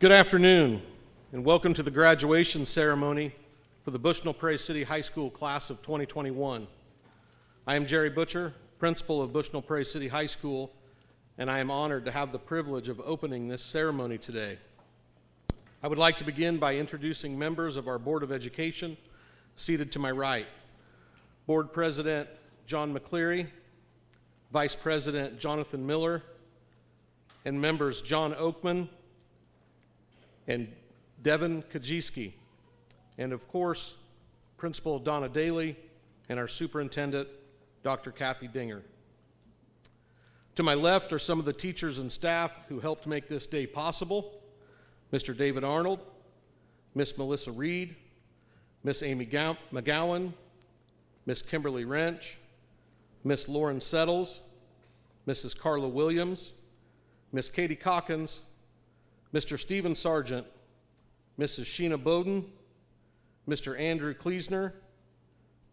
Good afternoon, and welcome to the graduation ceremony for the Bushnell-Prairie City High School class of 2021. I am Jerry Butcher, principal of Bushnell-Prairie City High School, and I am honored to have the privilege of opening this ceremony today. I would like to begin by introducing members of our Board of Education seated to my right. Board President John McCleary, Vice President Jonathan Miller, and members John Oakman and Devin Kajewski, and of course, Principal Donna Daly and our Superintendent, Dr. Kathy Dinger. To my left are some of the teachers and staff who helped make this day possible: Mr. David Arnold, Miss Melissa Reed, Miss Amy McGowan, Miss Kimberly Wrench, Miss Lauren Settles, Mrs. Carla Williams, Miss Katie Calkins, Mr. Stephen Sargent, Mrs. Sheena Bowden, Mr. Andrew Kleesner,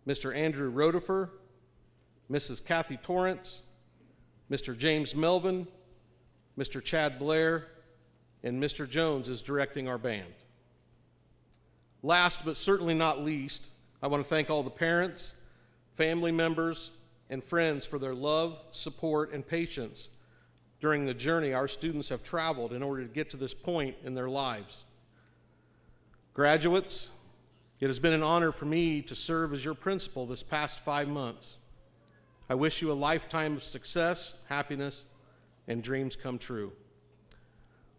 Mr. Andrew Rotifer, Mrs. Kathy Torrance, Mr. James Melvin, Mr. Chad Blair, and Mr. Jones is directing our band. Last but certainly not least, I want to thank all the parents, family members, and friends for their love, support, and patience during the journey our students have traveled in order to get to this point in their lives. Graduates, it has been an honor for me to serve as your principal this past 5 months. I wish you a lifetime of success, happiness, and dreams come true.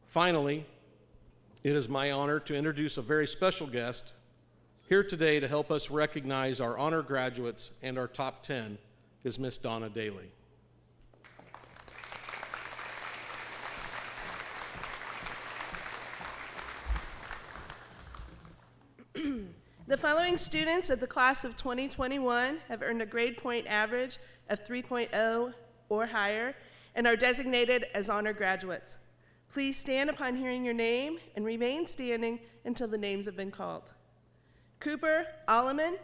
Finally, it is my honor to introduce a very special guest here today to help us recognize our honor graduates, and our top 10 is Miss Donna Daly. The following students of the class of 2021 have earned a grade point average of 3.0 or higher and are designated as honor graduates. Please stand upon hearing your name and remain standing until the names have been called. Cooper Alleman,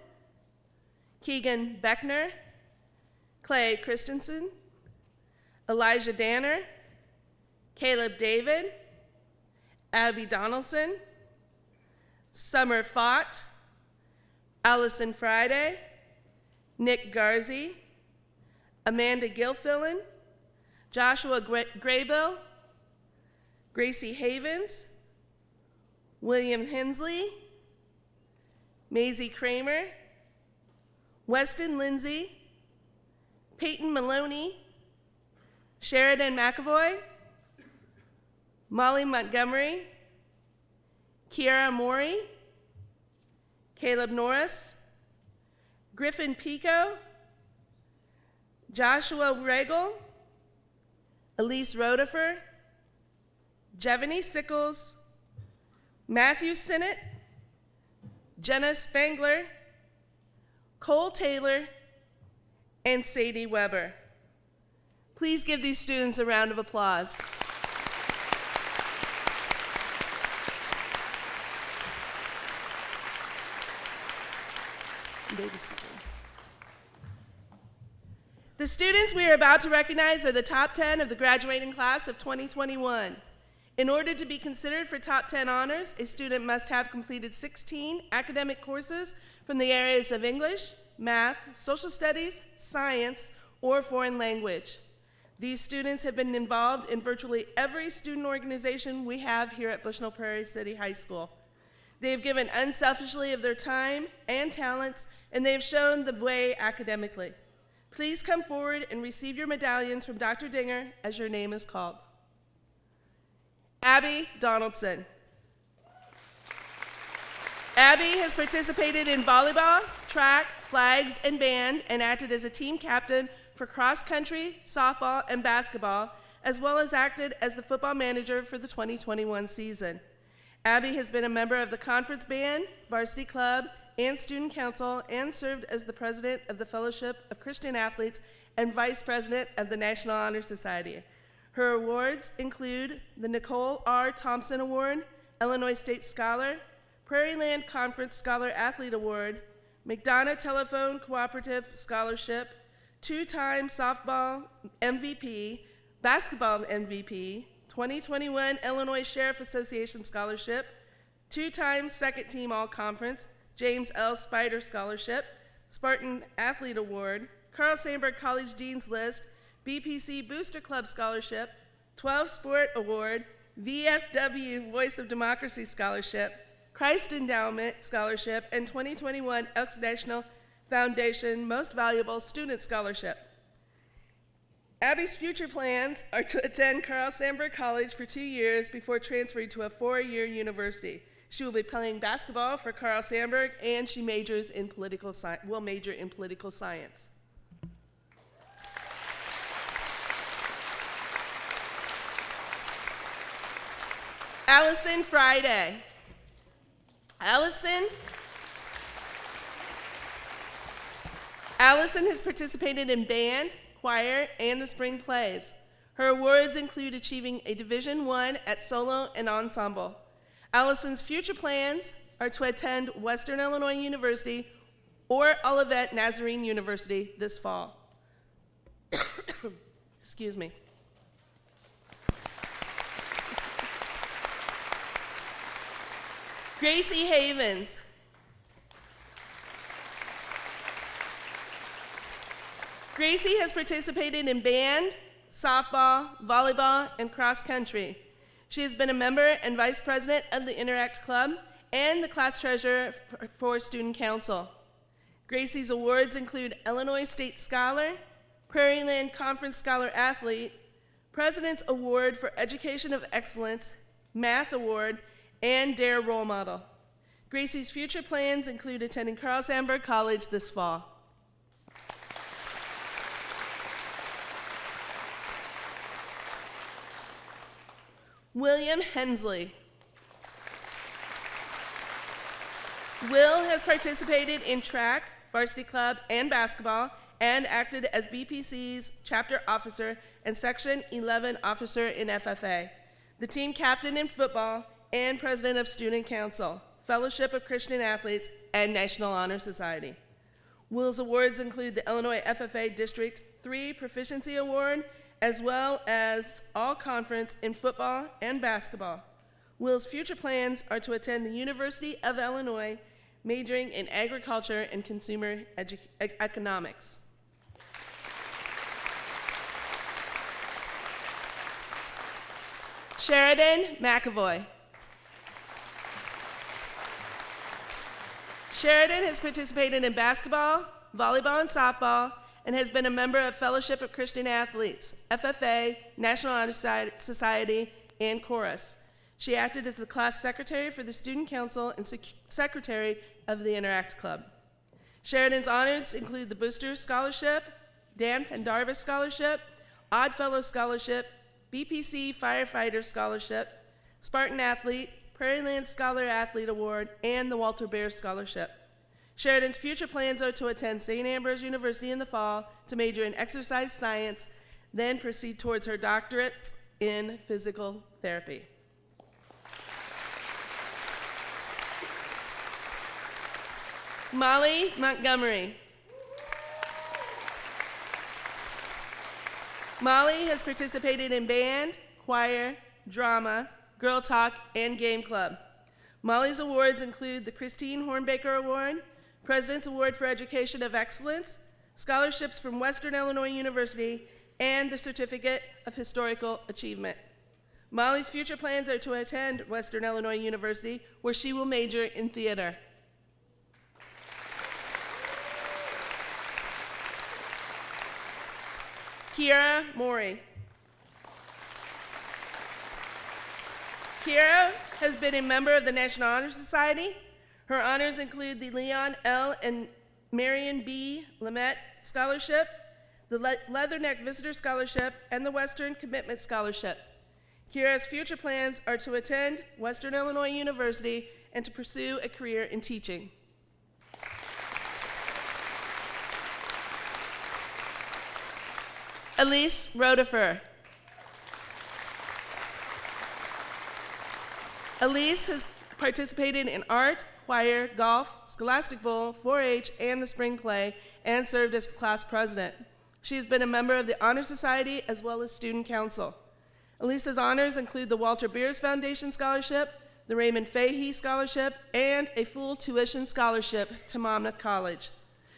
Keegan Beckner, Clay Christensen, Elijah Danner, Caleb David, Abby Donaldson, Summer Fott, Allison Friday, Nick Garzi, Amanda Gilfillan, Joshua Graybill, Gracie Havens, William Hensley, Maisie Kramer, Weston Lindsay, Peyton Maloney, Sheridan McAvoy, Molly Montgomery, Kiara Morey, Caleb Norris, Griffin Pico, Joshua Regal, Elise Rotifer, Jevany Sickles, Matthew Sinnott, Jenna Spengler, Cole Taylor, and Sadie Weber. Please give these students a round of applause. The students we are about to recognize are the top 10 of the graduating class of 2021. In order to be considered for top 10 honors, a student must have completed 16 academic courses from the areas of English, math, social studies, science, or foreign language. These students have been involved in virtually every student organization we have here at Bushnell-Prairie City High School. They have given unselfishly of their time and talents, and they have shown the way academically. Please come forward and receive your medallions from Dr. Dinger as your name is called. Abby Donaldson. Abby has participated in volleyball, track, flags, and band, and acted as a team captain for cross country, softball, and basketball, as well as acted as the football manager for the 2021 season. Abby has been a member of the conference band, varsity club, and student council, and served as the president of the Fellowship of Christian Athletes and vice president of the National Honor Society. Her awards include the Nicole R. Thompson Award, Illinois State Scholar, Prairie Land Conference Scholar Athlete Award, McDonough Telephone Cooperative Scholarship, 2-time softball MVP, basketball MVP, 2021 Illinois Sheriff Association Scholarship, 2-time Second Team All-Conference, James L. Spider Scholarship, Spartan Athlete Award, Carl Sandburg College Dean's List, BPC Booster Club Scholarship, 12 Sport Award, VFW Voice of Democracy Scholarship, Christ Endowment Scholarship, and 2021 Elks National Foundation Most Valuable Student Scholarship. Abby's future plans are to attend Carl Sandburg College for 2 years before transferring to a 4-year university. She will be playing basketball for Carl Sandburg, and she will major in political science. Allison Friday. Allison has participated in band, choir, and the spring plays. Her awards include achieving a Division I at solo and ensemble. Allison's future plans are to attend Western Illinois University or Olivet Nazarene University this fall. Excuse me. Gracie Havens. Gracie has participated in band, softball, volleyball, and cross country. She has been a member and vice president of the Interact Club and the class treasurer for Student Council. Gracie's awards include Illinois State Scholar, Prairie Land Conference Scholar Athlete, President's Award for Education of Excellence, Math Award, and DARE Role Model. Gracie's future plans include attending Carl Sandburg College this fall. William Hensley. Will has participated in track, varsity club, and basketball, and acted as BPC's chapter officer and Section 11 officer in FFA, the team captain in football, and president of Student Council, Fellowship of Christian Athletes, and National Honor Society. Will's awards include the Illinois FFA District 3 Proficiency Award, as well as all-conference in football and basketball. Will's future plans are to attend the University of Illinois, majoring in agriculture and consumer economics. Sheridan McAvoy. Sheridan has participated in basketball, volleyball, and softball, and has been a member of Fellowship of Christian Athletes, FFA, National Honor Society, and Chorus. She acted as the class secretary for the Student Council and secretary of the Interact Club. Sheridan's honors include the Booster Scholarship, Dan Pendarvis Scholarship, Oddfellow Scholarship, BPC Firefighter Scholarship, Spartan Athlete, Prairie Land Scholar Athlete Award, and the Walter Bear Scholarship. Sheridan's future plans are to attend St. Ambrose University in the fall to major in exercise science, then proceed towards her doctorate in physical therapy. Molly Montgomery. Molly has participated in band, choir, drama, Girl Talk, and Game Club. Molly's awards include the Christine Hornbaker Award, President's Award for Education of Excellence, scholarships from Western Illinois University, and the Certificate of Historical Achievement. Molly's future plans are to attend Western Illinois University, where she will major in theater. Kiara Morey. Kiara has been a member of the National Honor Society. Her honors include the Leon L. and Marion B. Lamette Scholarship, the Leatherneck Visitor Scholarship, and the Western Commitment Scholarship. Kiara's future plans are to attend Western Illinois University and to pursue a career in teaching. Elise Rotifer. Elise has participated in art, choir, golf, scholastic bowl, 4-H, and the spring play, and served as class president. She has been a member of the Honor Society as well as Student Council. Elisa's honors include the Walter Beers Foundation Scholarship, the Raymond Fahey Scholarship, and a full tuition scholarship to Monmouth College.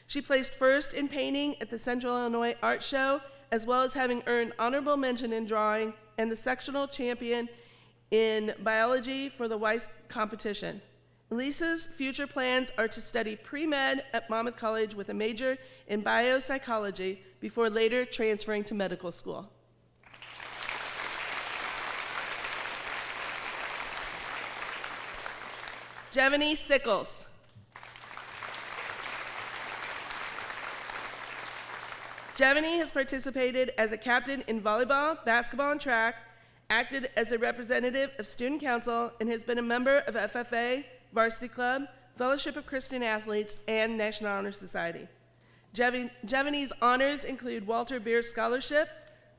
She placed first in painting at the Central Illinois Art Show, as well as having earned honorable mention in drawing and the sectional champion in biology for the Weiss competition. Elisa's future plans are to study pre-med at Monmouth College with a major in biopsychology before later transferring to medical school. Jevany Sickles. Jevany has participated as a captain in volleyball, basketball, and track, acted as a representative of student council, and has been a member of FFA, Varsity Club, Fellowship of Christian Athletes, and National Honor Society. Jevany's honors include Walter Beers Scholarship,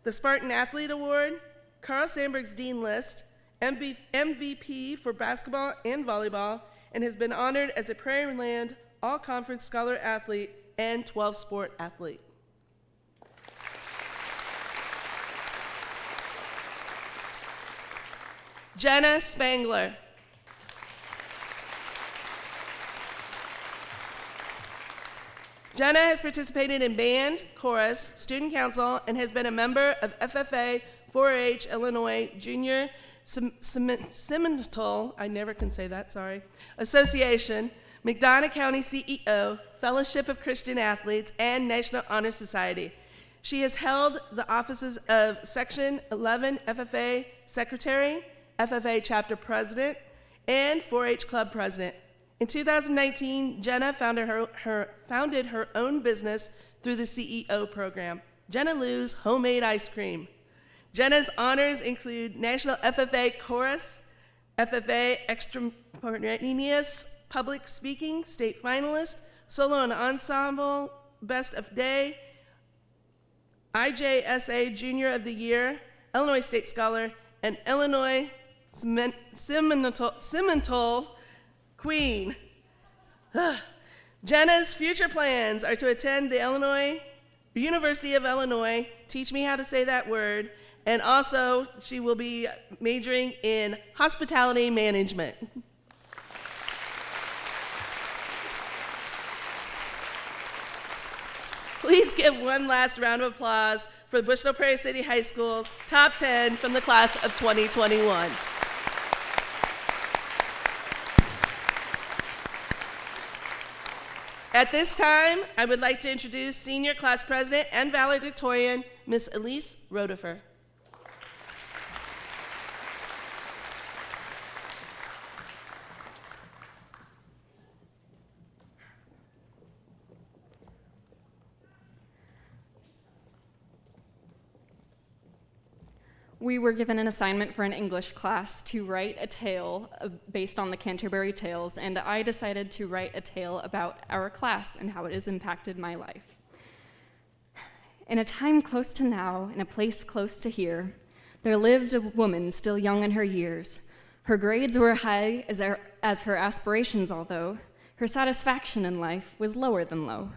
the Spartan Athlete Award, Carl Sandburg's Dean List, MVP for basketball and volleyball, and has been honored as a Prairie Land All-Conference Scholar Athlete and 12-sport athlete. Jenna Spengler. Jenna has participated in band, chorus, student council, and has been a member of FFA 4-H Illinois Junior Seminole, I never can say that, sorry, Association, McDonough County CEO, Fellowship of Christian Athletes, and National Honor Society. She has held the offices of Section 11 FFA Secretary, FFA Chapter President, and 4-H Club President. In 2019, Jenna founded her own business through the CEO program, Jenna Lou's Homemade Ice Cream. Jenna's honors include National FFA Chorus, FFA Extemporaneous Public Speaking, State Finalist, Solo and Ensemble, Best of Day, IJSA Junior of the Year, Illinois State Scholar, and Illinois Seminole Queen. Jenna's future plans are to attend the University of Illinois, teach me how to say that word, and also she will be majoring in hospitality management. Please give one last round of applause for the Bushnell-Prairie City High School's top 10 from the class of 2021. At this time, I would like to introduce Senior Class President and Valedictorian, Ms. Elise Rotifer. We were given an assignment for an English class to write a tale based on the Canterbury Tales, and I decided to write a tale about our class and how it has impacted my life. In a time close to now, in a place close to here, there lived a woman still young in her years. Her grades were high as her aspirations, although her satisfaction in life was lower than low.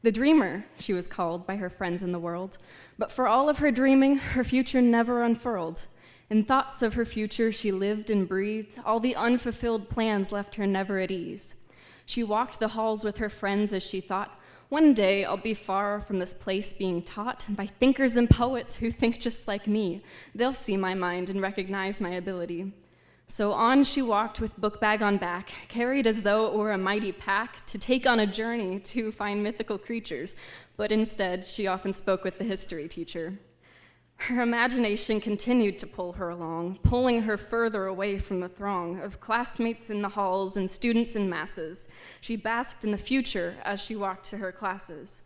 The dreamer, she was called by her friends in the world, but for all of her dreaming, her future never unfurled. In thoughts of her future, she lived and breathed. All the unfulfilled plans left her never at ease. She walked the halls with her friends as she thought, one day I'll be far from this place being taught by thinkers and poets who think just like me. They'll see my mind and recognize my ability. So on she walked with book bag on back, carried as though it were a mighty pack to take on a journey to find mythical creatures, but instead she often spoke with the history teacher. Her imagination continued to pull her along, pulling her further away from the throng of classmates in the halls and students in masses. She basked in the future as she walked to her classes.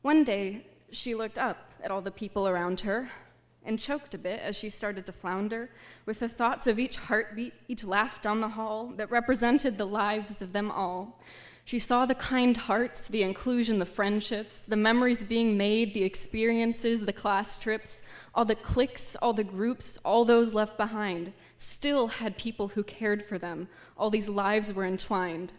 One day, she looked up at all the people around her, and choked a bit as she started to flounder with the thoughts of each heartbeat, each laugh down the hall that represented the lives of them all. She saw the kind hearts, the inclusion, the friendships, the memories being made, the experiences, the class trips, all the cliques, all the groups, all those left behind, still had people who cared for them. All these lives were entwined.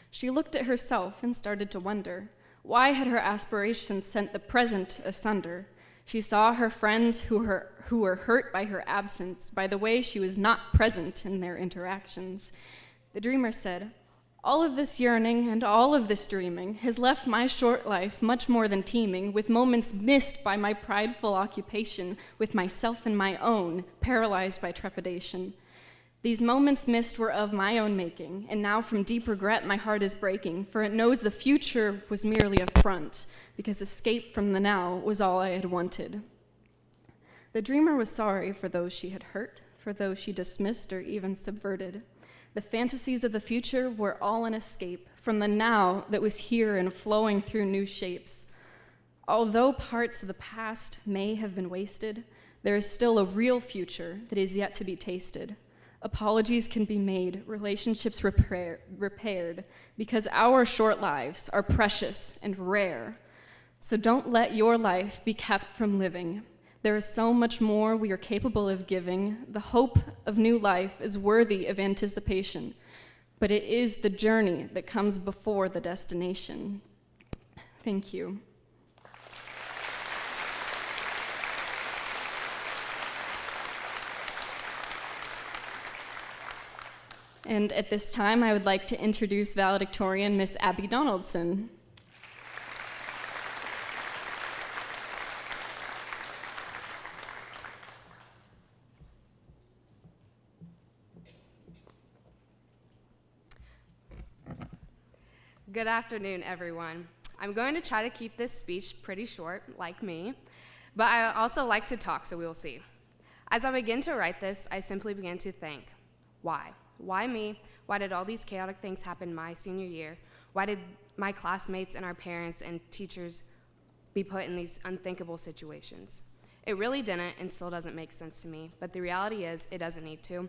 She looked at herself and started to wonder, why had her aspirations sent the present asunder? She saw her friends who who were hurt by her absence, by the way she was not present in their interactions. The dreamer said, "All of this yearning and all of this dreaming has left my short life much more than teeming with moments missed by my prideful occupation with myself and my own, paralyzed by trepidation. These moments missed were of my own making, and now from deep regret my heart is breaking, for it knows the future was merely a front, because escape from the now was all I had wanted." The dreamer was sorry for those she had hurt, for those she dismissed or even subverted. The fantasies of the future were all an escape from the now that was here and flowing through new shapes. Although parts of the past may have been wasted, there is still a real future that is yet to be tasted. Apologies can be made, relationships repaired, because our short lives are precious and rare. So don't let your life be kept from living. There is so much more we are capable of giving. The hope of new life is worthy of anticipation, but it is the journey that comes before the destination. Thank you. And at this time, I would like to introduce valedictorian Miss Abby Donaldson. Good afternoon, everyone. I'm going to try to keep this speech pretty short, like me, but I also like to talk, so we will see. As I begin to write this, I simply began to think, why? Why me? Why did all these chaotic things happen my senior year? Why did my classmates and our parents and teachers be put in these unthinkable situations? It really didn't and still doesn't make sense to me, but the reality is it doesn't need to,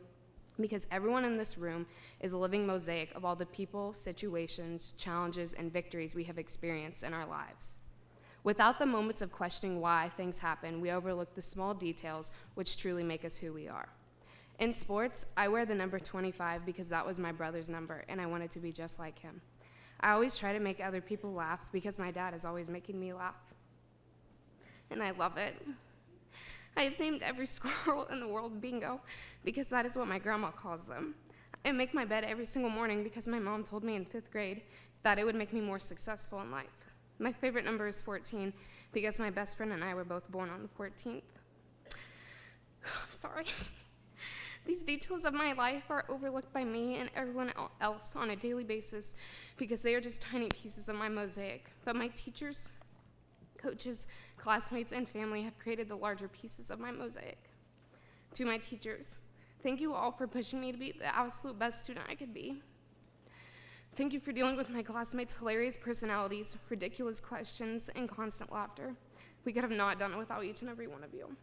because everyone in this room is a living mosaic of all the people, situations, challenges, and victories we have experienced in our lives. Without the moments of questioning why things happen, we overlook the small details which truly make us who we are. In sports, I wear the number 25 because that was my brother's number, and I wanted to be just like him. I always try to make other people laugh because my dad is always making me laugh. And I love it. I have named every squirrel in the world Bingo because that is what my grandma calls them. I make my bed every single morning because my mom told me in 5th grade that it would make me more successful in life. My favorite number is 14 because my best friend and I were both born on the 14th. I'm sorry. These details of my life are overlooked by me and everyone else on a daily basis because they are just tiny pieces of my mosaic. But my teachers, coaches, classmates, and family have created the larger pieces of my mosaic. To my teachers, thank you all for pushing me to be the absolute best student I could be. Thank you for dealing with my classmates' hilarious personalities, ridiculous questions, and constant laughter. We could have not done it without each and every one of you.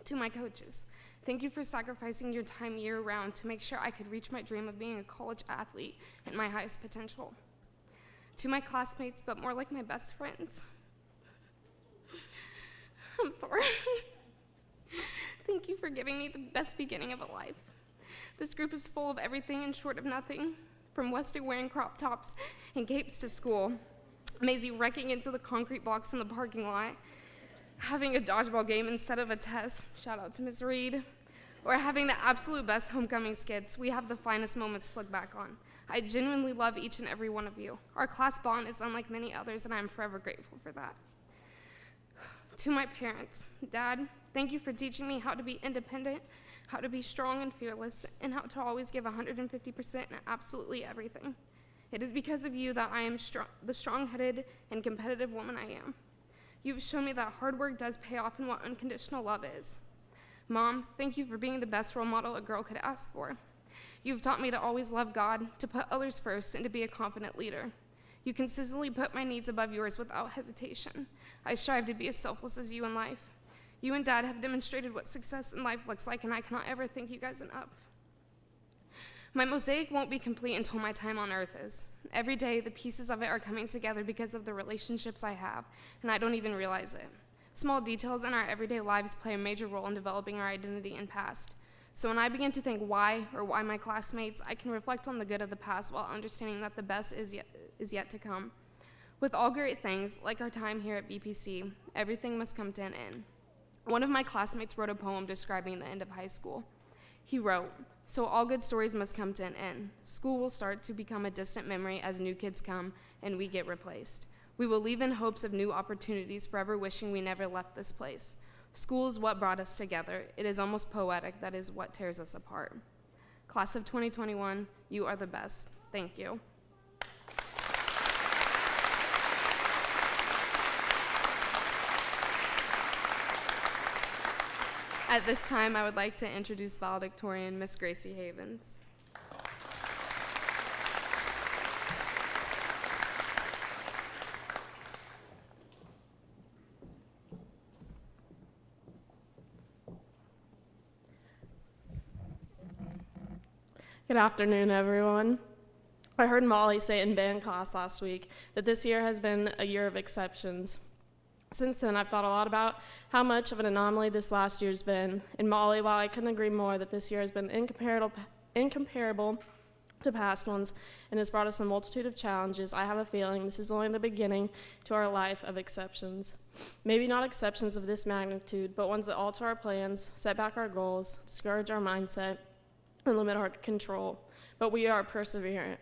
To my coaches, thank you for sacrificing your time year-round to make sure I could reach my dream of being a college athlete at my highest potential. To my classmates, but more like my best friends, I'm sorry. Thank you for giving me the best beginning of a life. This group is full of everything and short of nothing, from Westy wearing crop tops and capes to school, Maisie wrecking into the concrete blocks in the parking lot, having a dodgeball game instead of a test, shout out to Ms. Reed, or having the absolute best homecoming skits. We have the finest moments to look back on. I genuinely love each and every one of you. Our class bond is unlike many others, and I am forever grateful for that. To my parents, Dad, thank you for teaching me how to be independent, how to be strong and fearless, and how to always give 150% in absolutely everything. It is because of you that I am the strong-headed and competitive woman I am. You've shown me that hard work does pay off and what unconditional love is. Mom, thank you for being the best role model a girl could ask for. You've taught me to always love God, to put others first, and to be a confident leader. You consistently put my needs above yours without hesitation. I strive to be as selfless as you in life. You and Dad have demonstrated what success in life looks like, and I cannot ever thank you guys enough. My mosaic won't be complete until my time on earth is. Every day, the pieces of it are coming together because of the relationships I have, and I don't even realize it. Small details in our everyday lives play a major role in developing our identity and past. So when I begin to think why my classmates, I can reflect on the good of the past while understanding that the best is yet to come. With all great things, like our time here at BPC, everything must come to an end. One of my classmates wrote a poem describing the end of high school. He wrote, "So all good stories must come to an end. School will start to become a distant memory as new kids come and we get replaced. We will leave in hopes of new opportunities, forever wishing we never left this place. School is what brought us together. It is almost poetic, that is what tears us apart. Class of 2021, you are the best. Thank you." At this time, I would like to introduce valedictorian Miss Gracie Havens. Good afternoon, everyone. I heard Molly say in band class last week that this year has been a year of exceptions. Since then, I've thought a lot about how much of an anomaly this last year's been. And Molly, while I couldn't agree more that this year has been incomparable to past ones and has brought us a multitude of challenges, I have a feeling this is only the beginning to our life of exceptions. Maybe not exceptions of this magnitude, but ones that alter our plans, set back our goals, discourage our mindset, and limit our control. But we are perseverant.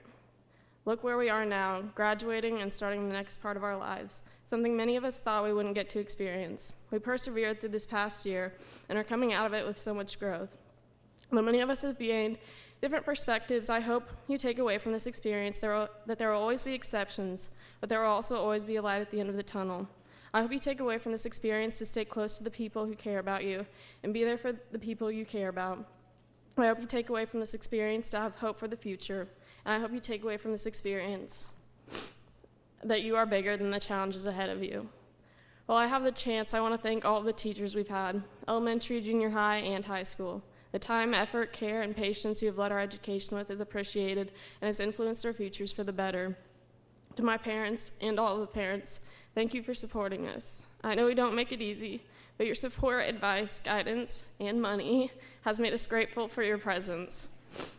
Look where we are now, graduating and starting the next part of our lives, something many of us thought we wouldn't get to experience. We persevered through this past year and are coming out of it with so much growth. Though many of us have gained different perspectives, I hope you take away from this experience that there will always be exceptions, but there will also always be a light at the end of the tunnel. I hope you take away from this experience to stay close to the people who care about you and be there for the people you care about. I hope you take away from this experience to have hope for the future, and I hope you take away from this experience that you are bigger than the challenges ahead of you. While I have the chance, I want to thank all of the teachers we've had, elementary, junior high, and high school. The time, effort, care, and patience you have led our education with is appreciated and has influenced our futures for the better. To my parents and all of the parents, thank you for supporting us. I know we don't make it easy, but your support, advice, guidance, and money has made us grateful for your presence.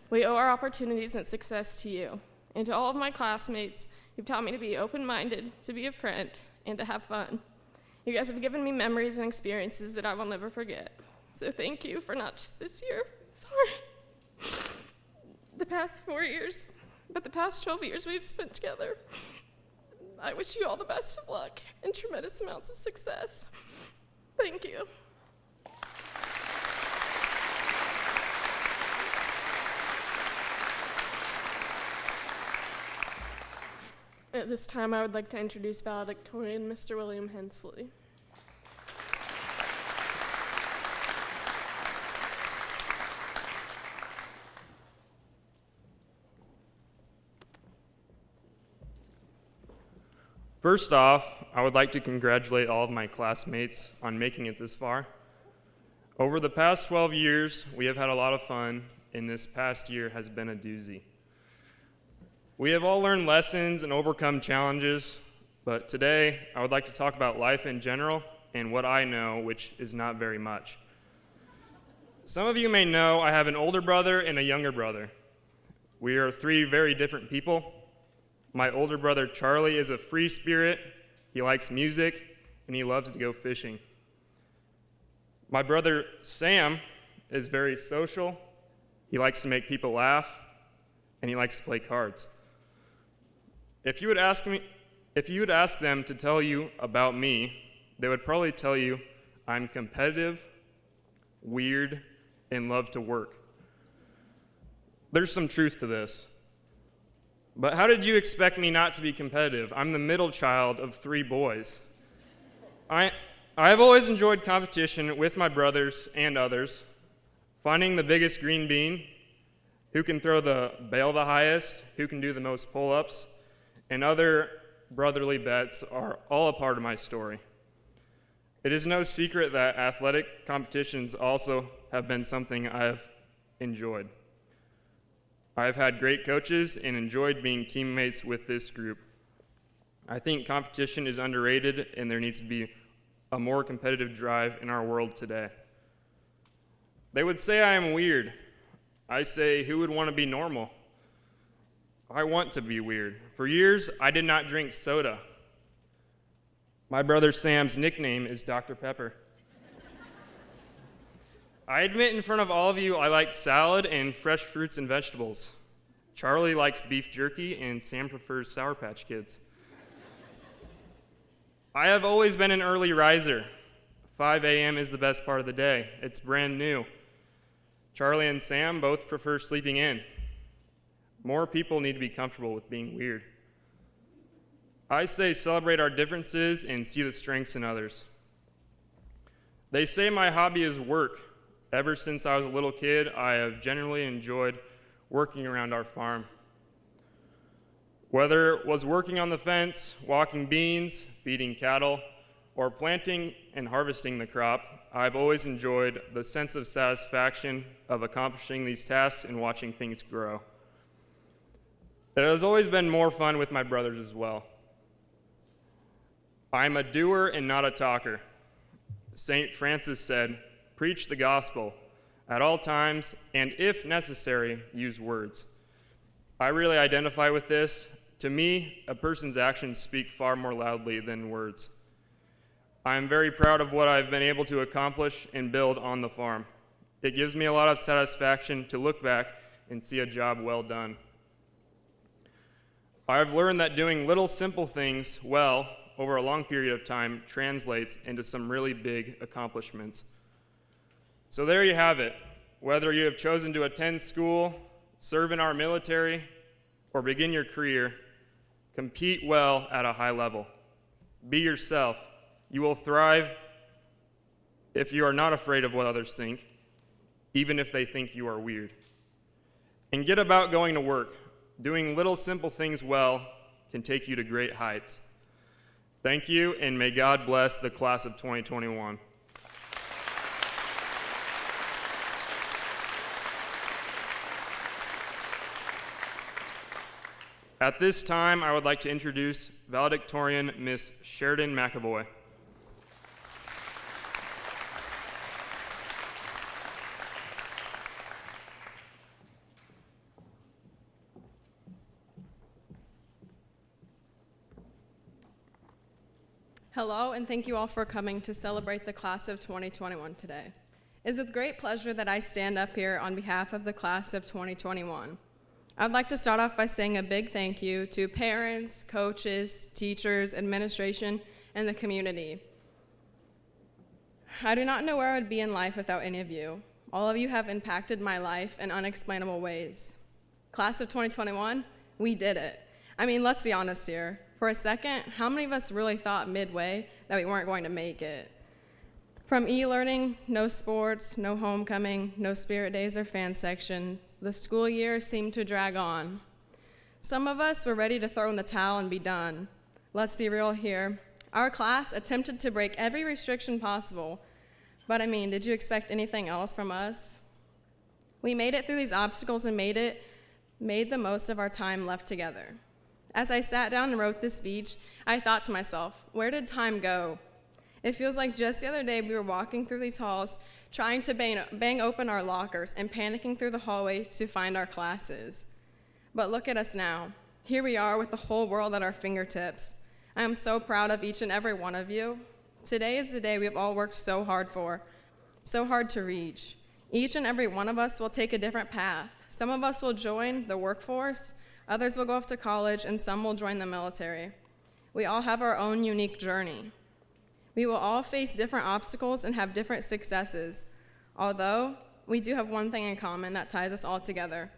We owe our opportunities and success to you. And to all of my classmates, you've taught me to be open-minded, to be a friend, and to have fun. You guys have given me memories and experiences that I will never forget. So thank you for not just this year, the past 4 years, but the past 12 years we've spent together. I wish you all the best of luck and tremendous amounts of success. Thank you. At this time, I would like to introduce valedictorian Mr. William Hensley. First off, I would like to congratulate all of my classmates on making it this far. Over the past 12 years, we have had a lot of fun, and this past year has been a doozy. We have all learned lessons and overcome challenges, but today I would like to talk about life in general and what I know, which is not very much. Some of you may know I have an older brother and a younger brother. We are three very different people. My older brother Charlie is a free spirit, he likes music, and he loves to go fishing. My brother Sam is very social, he likes to make people laugh, and he likes to play cards. If you would ask them to tell you about me, they would probably tell you I'm competitive, weird, and love to work. There's some truth to this. But how did you expect me not to be competitive? I'm the middle child of 3 boys. I have always enjoyed competition with my brothers and others. Finding the biggest green bean, who can throw the bail the highest, who can do the most pull-ups, and other brotherly bets are all a part of my story. It is no secret that athletic competitions also have been something I have enjoyed. I have had great coaches and enjoyed being teammates with this group. I think competition is underrated and there needs to be a more competitive drive in our world today. They would say I am weird. I say, who would want to be normal? I want to be weird. For years, I did not drink soda. My brother Sam's nickname is Dr. Pepper. I admit in front of all of you I like salad and fresh fruits and vegetables. Charlie likes beef jerky and Sam prefers Sour Patch Kids. I have always been an early riser. 5 a.m. is the best part of the day. It's brand new. Charlie and Sam both prefer sleeping in. More people need to be comfortable with being weird. I say celebrate our differences and see the strengths in others. They say my hobby is work. Ever since I was a little kid, I have generally enjoyed working around our farm. Whether it was working on the fence, walking beans, feeding cattle, or planting and harvesting the crop, I've always enjoyed the sense of satisfaction of accomplishing these tasks and watching things grow. It has always been more fun with my brothers as well. I'm a doer and not a talker. St. Francis said, "Preach the gospel at all times, and if necessary, use words." I really identify with this. To me, a person's actions speak far more loudly than words. I am very proud of what I've been able to accomplish and build on the farm. It gives me a lot of satisfaction to look back and see a job well done. I've learned that doing little simple things well over a long period of time translates into some really big accomplishments. So there you have it. Whether you have chosen to attend school, serve in our military, or begin your career, compete well at a high level. Be yourself. You will thrive if you are not afraid of what others think, even if they think you are weird. And get about going to work. Doing little simple things well can take you to great heights. Thank you, and may God bless the class of 2021. At this time, I would like to introduce Valedictorian Miss Sheridan McAvoy. Hello, and thank you all for coming to celebrate the class of 2021 today. It is with great pleasure that I stand up here on behalf of the class of 2021. I'd like to start off by saying a big thank you to parents, coaches, teachers, administration, and the community. I do not know where I would be in life without any of you. All of you have impacted my life in unexplainable ways. Class of 2021, we did it. I mean, let's be honest here. For a second, how many of us really thought midway that we weren't going to make it? From e-learning, no sports, no homecoming, no spirit days or fan section, the school year seemed to drag on. Some of us were ready to throw in the towel and be done. Let's be real here. Our class attempted to break every restriction possible, but I mean, did you expect anything else from us? We made it through these obstacles and made the most of our time left together. As I sat down and wrote this speech, I thought to myself, where did time go? It feels like just the other day we were walking through these halls, trying to bang open our lockers and panicking through the hallway to find our classes. But look at us now. Here we are with the whole world at our fingertips. I am so proud of each and every one of you. Today is the day we have all worked so hard for, so hard to reach. Each and every one of us will take a different path. Some of us will join the workforce, others will go off to college, and some will join the military. We all have our own unique journey. We will all face different obstacles and have different successes, although we do have one thing in common that ties us all together,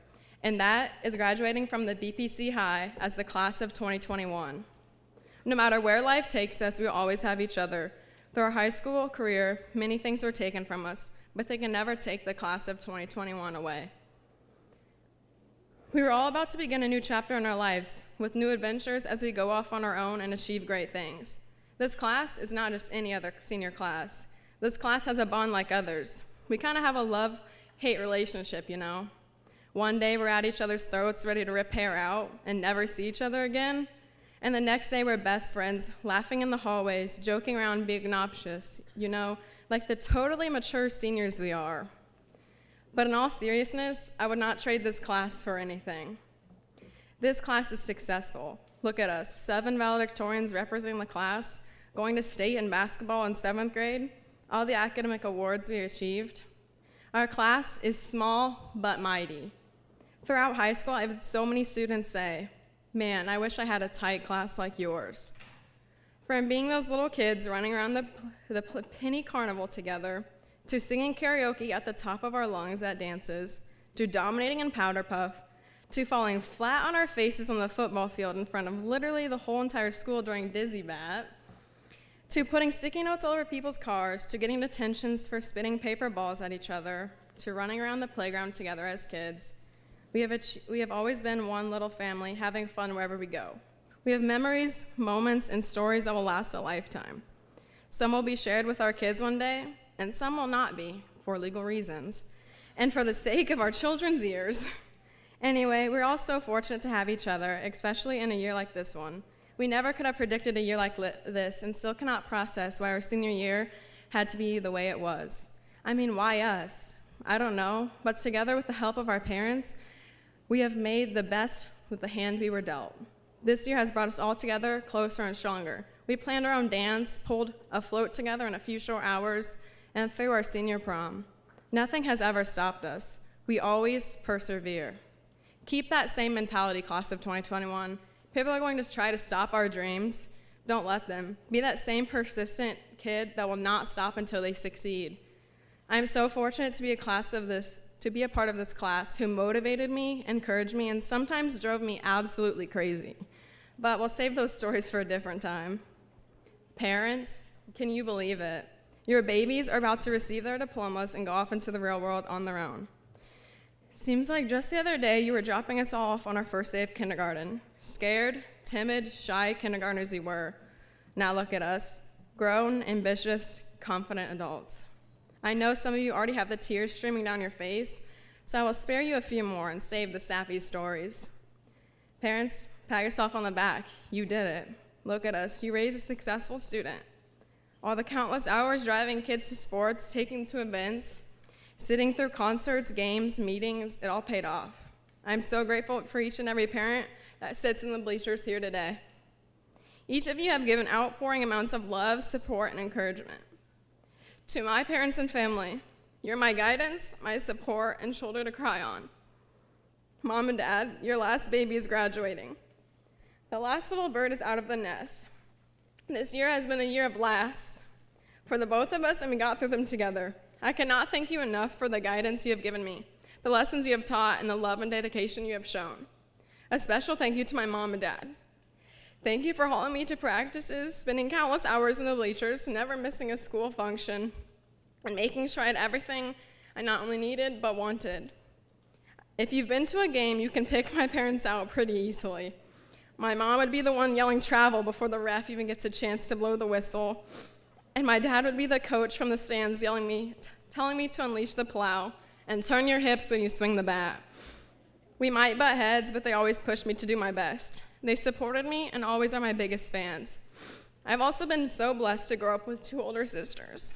and that is graduating from the BPC High as the class of 2021. No matter where life takes us, we will always have each other. Through our high school career, many things were taken from us, but they can never take the class of 2021 away. We were all about to begin a new chapter in our lives with new adventures as we go off on our own and achieve great things. This class is not just any other senior class. This class has a bond like others. We kind of have a love-hate relationship, you know? One day we're at each other's throats ready to rip hair out and never see each other again. And the next day we're best friends, laughing in the hallways, joking around, being obnoxious, you know, like the totally mature seniors we are. But in all seriousness, I would not trade this class for anything. This class is successful. Look at us, 7 valedictorians representing the class, going to state in basketball in 7th grade, all the academic awards we achieved. Our class is small but mighty. Throughout high school, I've had so many students say, "Man, I wish I had a tight class like yours." From being those little kids running around the penny carnival together, to singing karaoke at the top of our lungs at dances, to dominating in powder puff, to falling flat on our faces on the football field in front of literally the whole entire school during Dizzy Bat, to putting sticky notes all over people's cars, to getting detentions for spitting paper balls at each other, to running around the playground together as kids. We have always been one little family, having fun wherever we go. We have memories, moments, and stories that will last a lifetime. Some will be shared with our kids one day, and some will not be, for legal reasons, and for the sake of our children's ears. Anyway, we're all so fortunate to have each other, especially in a year like this one. We never could have predicted a year like this, and still cannot process why our senior year had to be the way it was. I mean, why us? I don't know, but together with the help of our parents, we have made the best with the hand we were dealt. This year has brought us all together, closer and stronger. We planned our own dance, pulled a float together in a few short hours, and threw our senior prom. Nothing has ever stopped us. We always persevere. Keep that same mentality, class of 2021. People are going to try to stop our dreams. Don't let them. Be that same persistent kid that will not stop until they succeed. I am so fortunate to be a part of this class who motivated me, encouraged me, and sometimes drove me absolutely crazy. But we'll save those stories for a different time. Parents, can you believe it? Your babies are about to receive their diplomas and go off into the real world on their own. Seems like just the other day you were dropping us off on our first day of kindergarten. Scared, timid, shy kindergartners we were. Now look at us, grown, ambitious, confident adults. I know some of you already have the tears streaming down your face, so I will spare you a few more and save the sappy stories. Parents, pat yourself on the back. You did it. Look at us. You raised a successful student. All the countless hours driving kids to sports, taking them to events, sitting through concerts, games, meetings, it all paid off. I'm so grateful for each and every parent that sits in the bleachers here today. Each of you have given outpouring amounts of love, support, and encouragement. To my parents and family, you're my guidance, my support, and shoulder to cry on. Mom and Dad, your last baby is graduating. The last little bird is out of the nest. This year has been a year of laughs for the both of us, and we got through them together. I cannot thank you enough for the guidance you have given me, the lessons you have taught, and the love and dedication you have shown. A special thank you to my mom and dad. Thank you for hauling me to practices, spending countless hours in the bleachers, never missing a school function, and making sure I had everything I not only needed, but wanted. If you've been to a game, you can pick my parents out pretty easily. My mom would be the one yelling travel before the ref even gets a chance to blow the whistle, and my dad would be the coach from the stands telling me to unleash the plow and turn your hips when you swing the bat. We might butt heads, but they always pushed me to do my best. They supported me and always are my biggest fans. I've also been so blessed to grow up with 2 older sisters.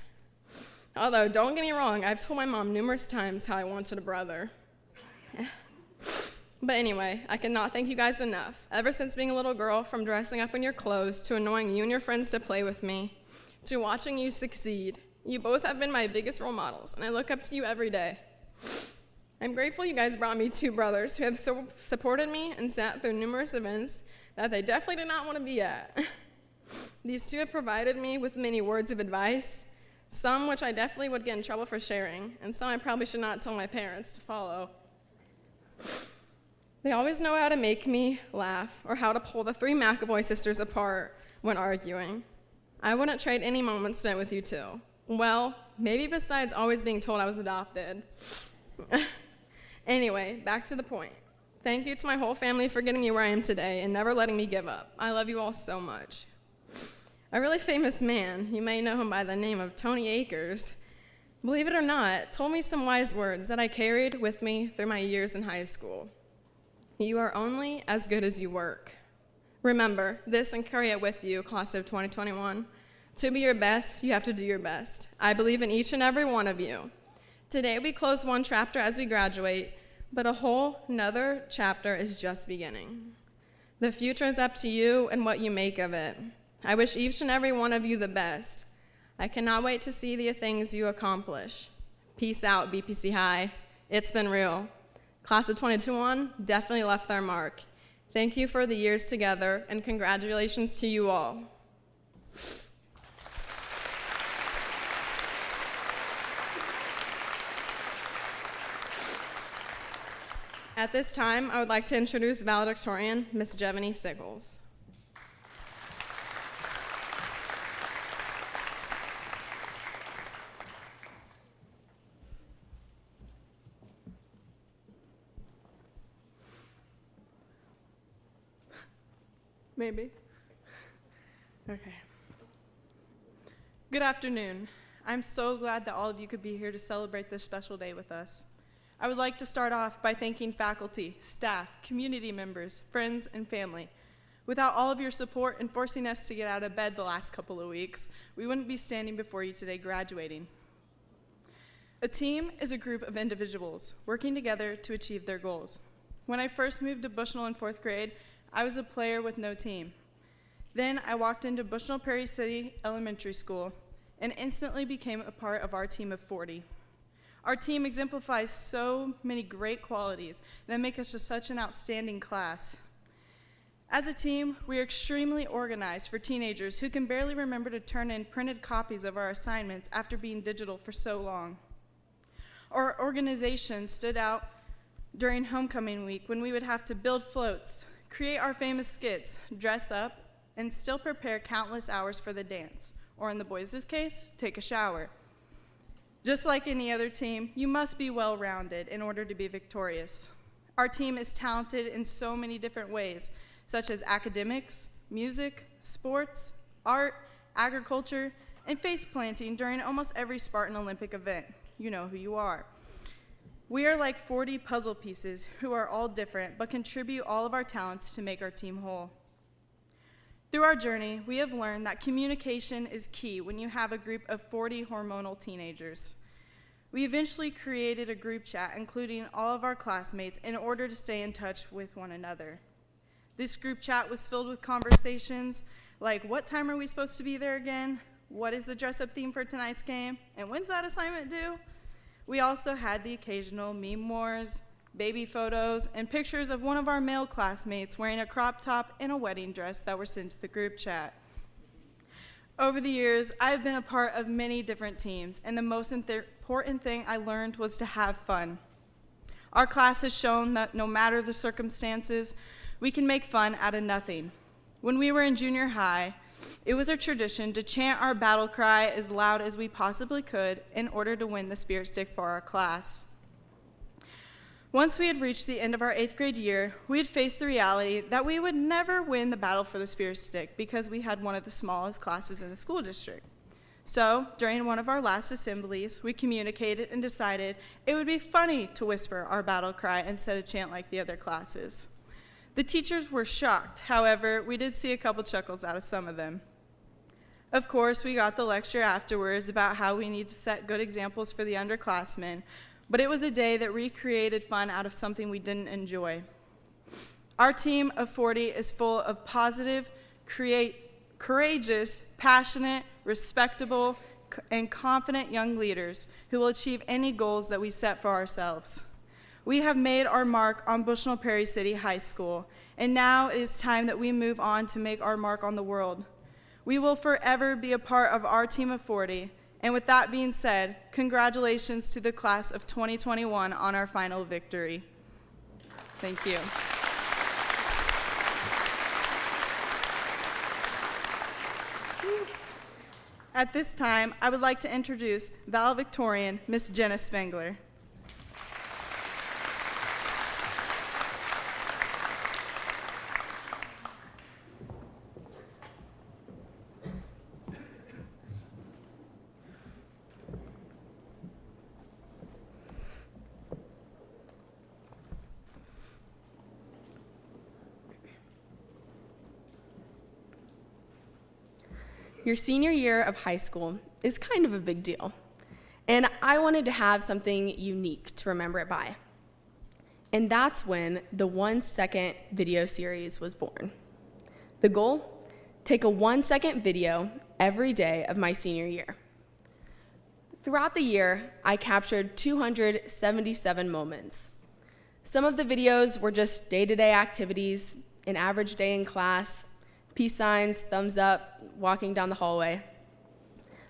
Although, don't get me wrong, I've told my mom numerous times how I wanted a brother. But anyway, I cannot thank you guys enough. Ever since being a little girl, from dressing up in your clothes to annoying you and your friends to play with me, to watching you succeed, you both have been my biggest role models, and I look up to you every day. I'm grateful you guys brought me 2 brothers who have so supported me and sat through numerous events that they definitely did not want to be at. These 2 have provided me with many words of advice, some which I definitely would get in trouble for sharing, and some I probably should not tell my parents to follow. They always know how to make me laugh or how to pull the 3 McAvoy sisters apart when arguing. I wouldn't trade any moments spent with you 2. Well, maybe besides always being told I was adopted. Anyway, back to the point. Thank you to my whole family for getting me where I am today and never letting me give up. I love you all so much. A really famous man, you may know him by the name of Tony Akers, believe it or not, told me some wise words that I carried with me through my years in high school. You are only as good as you work. Remember this and carry it with you, class of 2021. To be your best, you have to do your best. I believe in each and every one of you. Today we close one chapter as we graduate, but a whole nother chapter is just beginning. The future is up to you and what you make of it. I wish each and every one of you the best. I cannot wait to see the things you accomplish. Peace out, BPC High. It's been real. Class of 2021 definitely left their mark. Thank you for the years together, and congratulations to you all. At this time, I would like to introduce valedictorian, Miss Jevany Sickles. Maybe. Okay. Good afternoon. I'm so glad that all of you could be here to celebrate this special day with us. I would like to start off by thanking faculty, staff, community members, friends, and family. Without all of your support and forcing us to get out of bed the last couple of weeks, we wouldn't be standing before you today graduating. A team is a group of individuals working together to achieve their goals. When I first moved to Bushnell in 4th grade, I was a player with no team. Then I walked into Bushnell-Prairie City Elementary School and instantly became a part of our team of 40. Our team exemplifies so many great qualities that make us just such an outstanding class. As a team, we are extremely organized for teenagers who can barely remember to turn in printed copies of our assignments after being digital for so long. Our organization stood out during homecoming week when we would have to build floats, create our famous skits, dress up, and still prepare countless hours for the dance, or in the boys' case, take a shower. Just like any other team, you must be well-rounded in order to be victorious. Our team is talented in so many different ways, such as academics, music, sports, art, agriculture, and face planting during almost every Spartan Olympic event. You know who you are. We are like 40 puzzle pieces who are all different but contribute all of our talents to make our team whole. Through our journey, we have learned that communication is key when you have a group of 40 hormonal teenagers. We eventually created a group chat including all of our classmates in order to stay in touch with one another. This group chat was filled with conversations like, what time are we supposed to be there again? What is the dress-up theme for tonight's game? And when's that assignment due? We also had the occasional meme wars, baby photos, and pictures of one of our male classmates wearing a crop top and a wedding dress that were sent to the group chat. Over the years, I've been a part of many different teams, and the most important thing I learned was to have fun. Our class has shown that no matter the circumstances, we can make fun out of nothing. When we were in junior high, it was a tradition to chant our battle cry as loud as we possibly could in order to win the Spirit Stick for our class. Once we had reached the end of our 8th grade year, we had faced the reality that we would never win the battle for the Spirit Stick because we had one of the smallest classes in the school district. So, during one of our last assemblies, we communicated and decided it would be funny to whisper our battle cry instead of chant like the other classes. The teachers were shocked. However, we did see a couple chuckles out of some of them. Of course, we got the lecture afterwards about how we need to set good examples for the underclassmen, but it was a day that recreated fun out of something we didn't enjoy. Our team of 40 is full of positive, courageous, passionate, respectable, and confident young leaders who will achieve any goals that we set for ourselves. We have made our mark on Bushnell-Prairie City High School, and now it is time that we move on to make our mark on the world. We will forever be a part of our team of 40, and with that being said, congratulations to the class of 2021 on our final victory. Thank you. At this time, I would like to introduce valedictorian, Miss Jenna Spengler. Your senior year of high school is kind of a big deal, and I wanted to have something unique to remember it by. And that's when the 1-second video series was born. The goal? Take a 1-second video every day of my senior year. Throughout the year, I captured 277 moments. Some of the videos were just day-to-day activities, an average day in class, peace signs, thumbs up, walking down the hallway.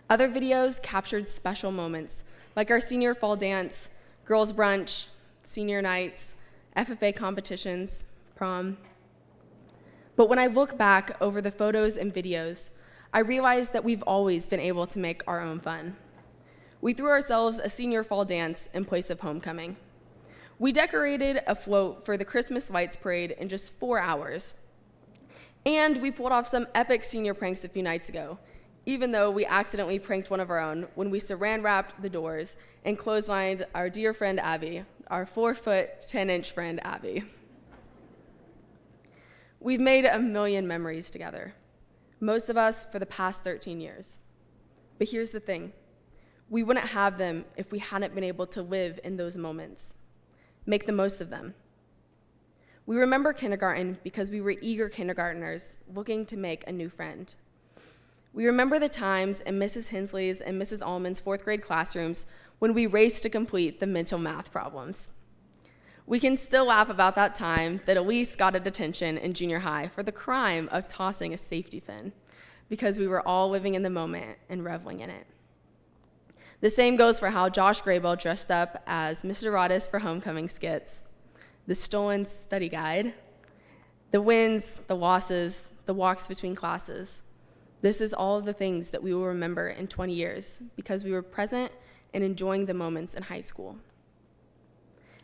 Other videos captured special moments, like our senior fall dance, girls' brunch, senior nights, FFA competitions, prom. But when I look back over the photos and videos, I realize that we've always been able to make our own fun. We threw ourselves a senior fall dance in place of homecoming. We decorated a float for the Christmas lights parade in just 4 hours. And we pulled off some epic senior pranks a few nights ago, even though we accidentally pranked one of our own when we saran wrapped the doors and clotheslined our dear friend Abby, our 4-foot, 10-inch friend Abby. We've made a million memories together, most of us for the past 13 years. But here's the thing. We wouldn't have them if we hadn't been able to live in those moments, make the most of them. We remember kindergarten because we were eager kindergartners looking to make a new friend. We remember the times in Mrs. Hensley's and Mrs. Allman's 4th grade classrooms when we raced to complete the mental math problems. We can still laugh about that time that Elise got a detention in junior high for the crime of tossing a safety pin because we were all living in the moment and reveling in it. The same goes for how Josh Grable dressed up as Mr. Rotifer for homecoming skits, the stolen study guide, the wins, the losses, the walks between classes. This is all of the things that we will remember in 20 years because we were present and enjoying the moments in high school.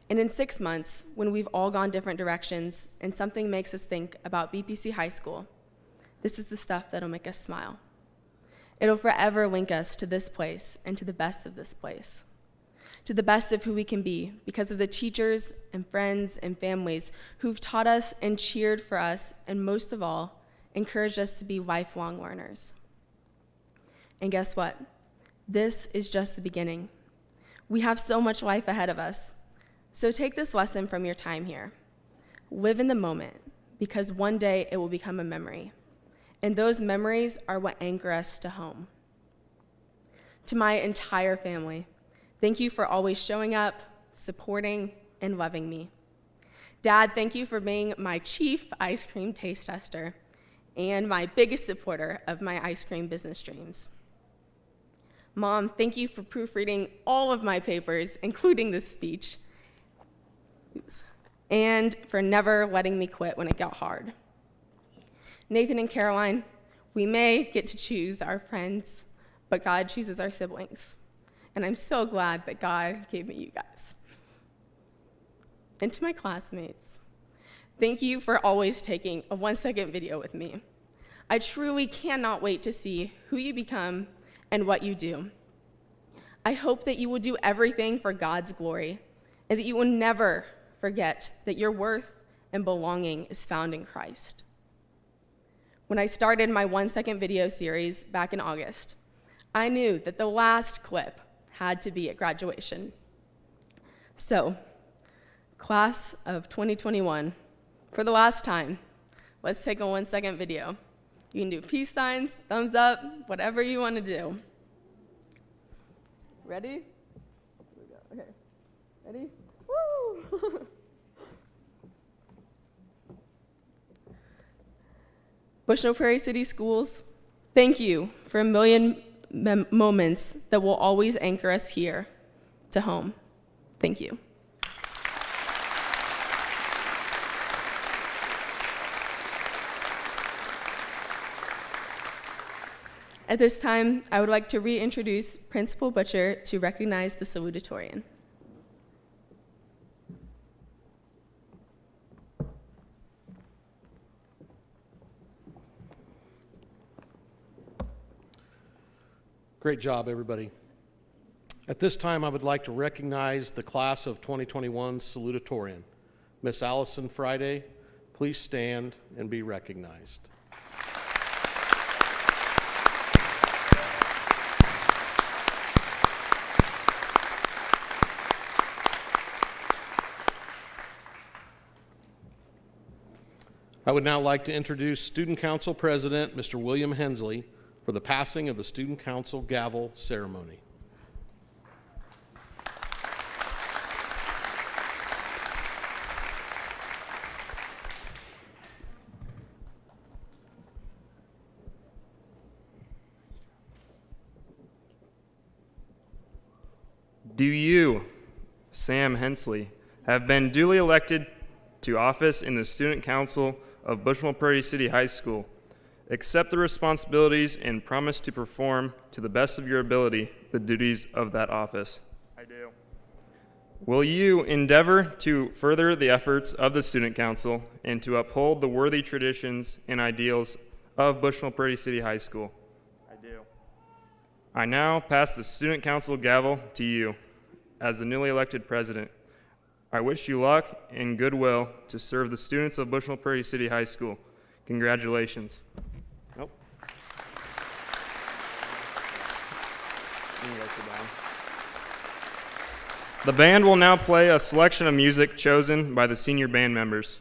And in 6 months, when we've all gone different directions and something makes us think about BPC High School, this is the stuff that'll make us smile. It'll forever link us to this place and to the best of this place, to the best of who we can be because of the teachers and friends and families who've taught us and cheered for us and most of all, encouraged us to be lifelong learners. And guess what? This is just the beginning. We have so much life ahead of us. So take this lesson from your time here. Live in the moment because one day it will become a memory. And those memories are what anchor us to home. To my entire family, thank you for always showing up, supporting, and loving me. Dad, thank you for being my chief ice cream taste tester and my biggest supporter of my ice cream business dreams. Mom, thank you for proofreading all of my papers, including this speech, and for never letting me quit when it got hard. Nathan and Caroline, we may get to choose our friends, but God chooses our siblings. And I'm so glad that God gave me you guys. And to my classmates, thank you for always taking a 1-second video with me. I truly cannot wait to see who you become and what you do. I hope that you will do everything for God's glory and that you will never forget that your worth and belonging is found in Christ. When I started my 1-second video series back in August, I knew that the last clip had to be at graduation. So, class of 2021, for the last time, let's take a 1-second video. You can do peace signs, thumbs up, whatever you want to do. Ready? Here we go. Okay. Ready? Woo! Bushnell-Prairie City Schools, thank you for a million moments that will always anchor us here to home. Thank you. At this time, I would like to reintroduce Principal Butcher to recognize the salutatorian. Great job, everybody. At this time, I would like to recognize the class of 2021 salutatorian. Miss Allison Friday, please stand and be recognized. I would now like to introduce Student Council President, Mr. William Hensley, for the passing of the Student Council gavel ceremony. Do you, Sam Hensley, have been duly elected to office in the Student Council of Bushnell-Prairie City High School, accept the responsibilities and promise to perform to the best of your ability the duties of that office? I do. Will you endeavor to further the efforts of the Student Council and to uphold the worthy traditions and ideals of Bushnell-Prairie City High School? I do. I now pass the Student Council gavel to you as the newly elected president. I wish you luck and goodwill to serve the students of Bushnell-Prairie City High School. Congratulations. Nope. You can go sit down. The band will now play a selection of music chosen by the senior band members.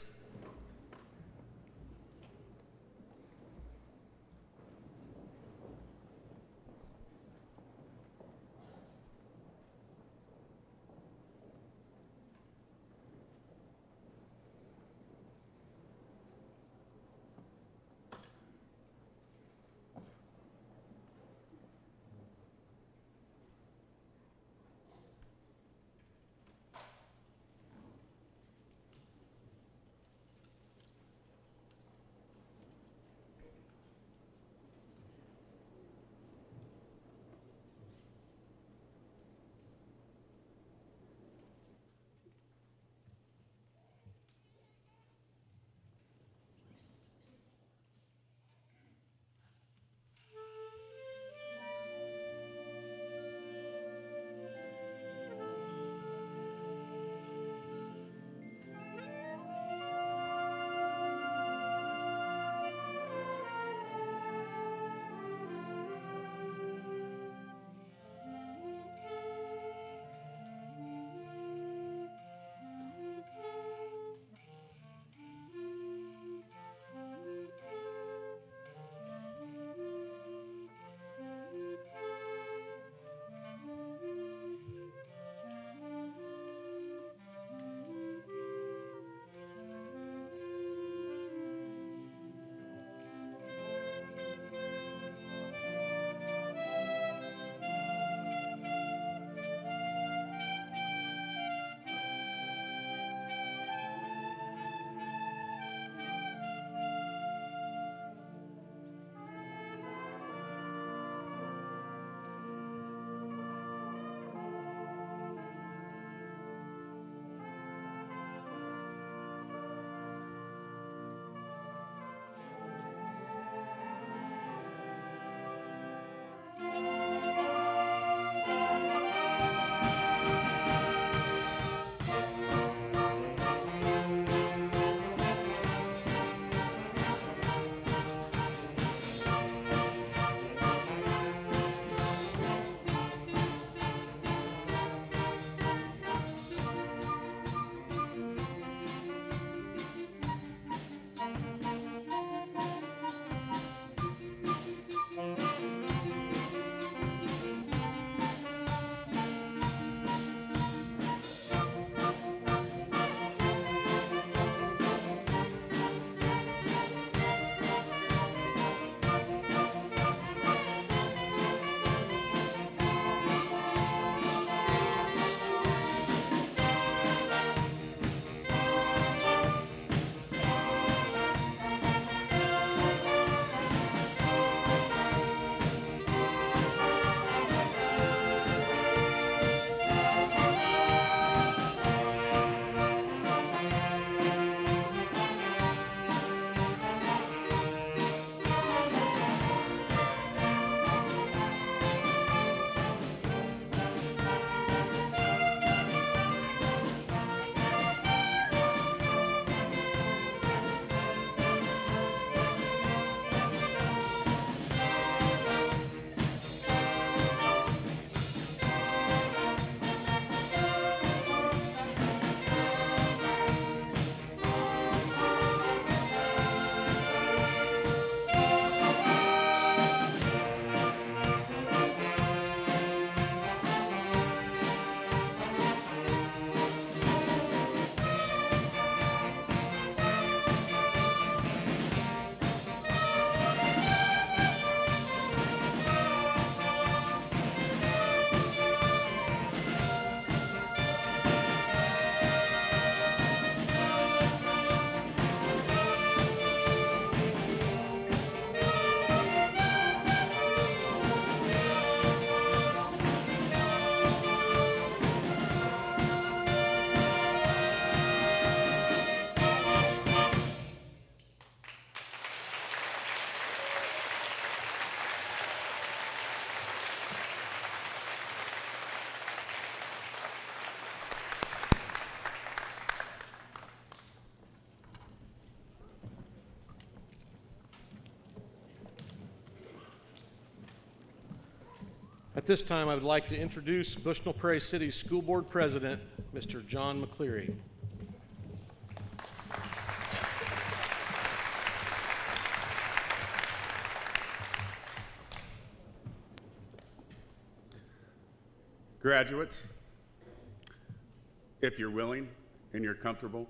this time, I would like to introduce Bushnell-Prairie City School Board President, Mr. John McCleary. Graduates, if you're willing and you're comfortable,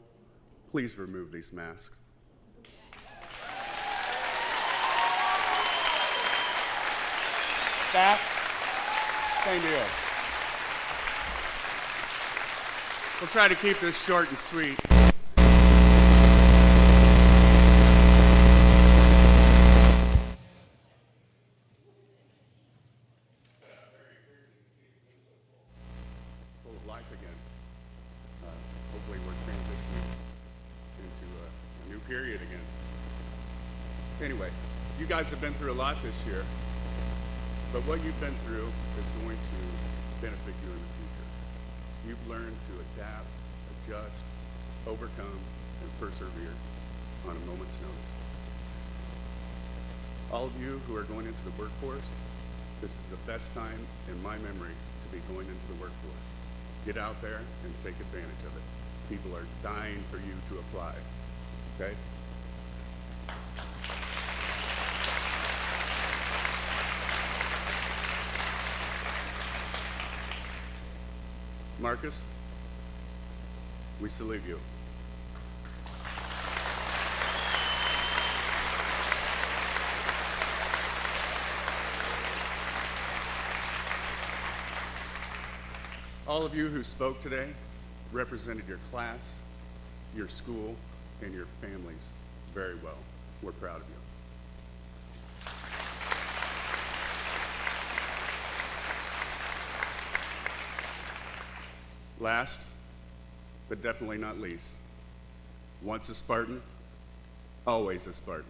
please remove these masks. Staff, same deal. We'll try to keep this short and sweet. Full of life again. Hopefully we're transitioning into a new period again. Anyway, you guys have been through a lot this year. But what you've been through is going to benefit you in the future. You've learned to adapt, adjust, overcome, and persevere on a moment's notice. All of you who are going into the workforce, this is the best time in my memory to be going into the workforce. Get out there and take advantage of it. People are dying for you to apply, okay? Marcus, we salute you. All of you who spoke today represented your class, your school, and your families very well. We're proud of you. Last, but definitely not least, once a Spartan, always a Spartan.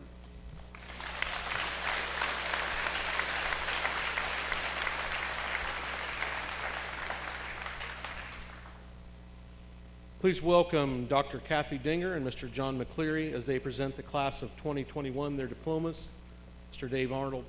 Please welcome Dr. Kathy Dinger and Mr. John McCleary as they present the class of 2021 their diplomas. Mr. Dave Arnold.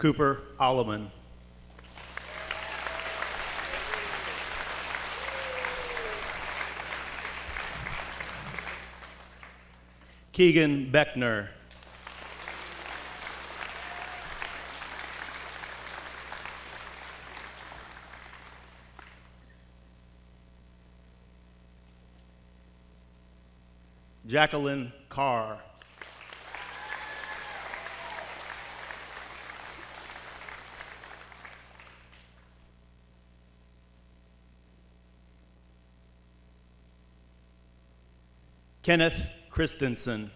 Cooper Alleman. Keegan Beckner. Jacqueline Carr. Kenneth Christensen.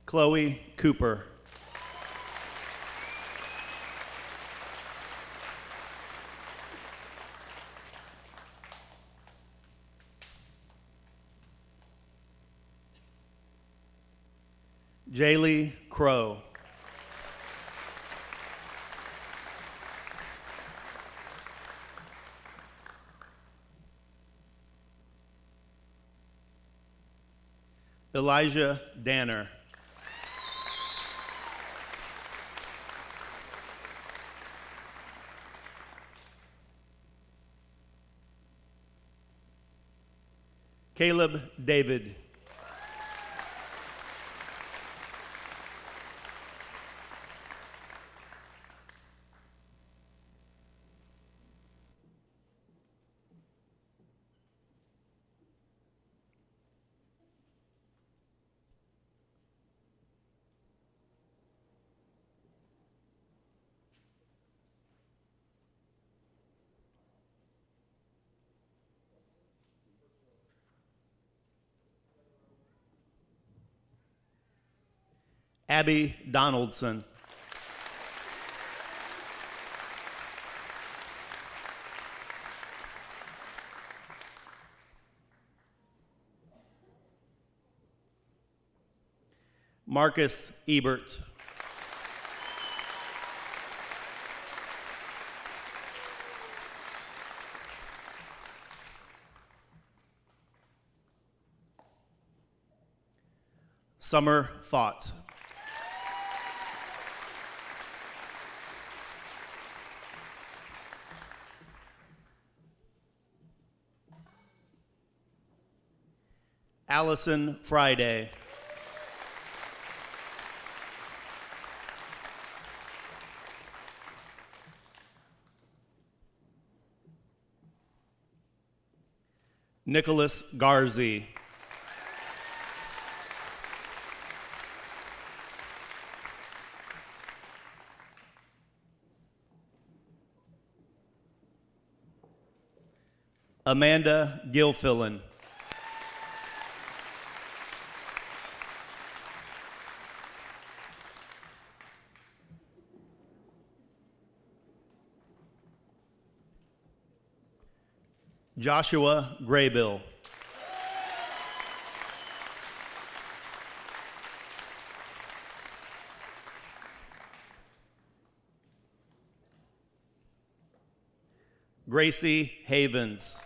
Chloe Cooper. Jaylee Crow. Elijah Danner. Caleb David. Abby Donaldson. Marcus Ebert. Summer Fought. Allison Friday. Nicholas Garzi. Amanda Gilfillan. Joshua Graybill. Gracie Havens.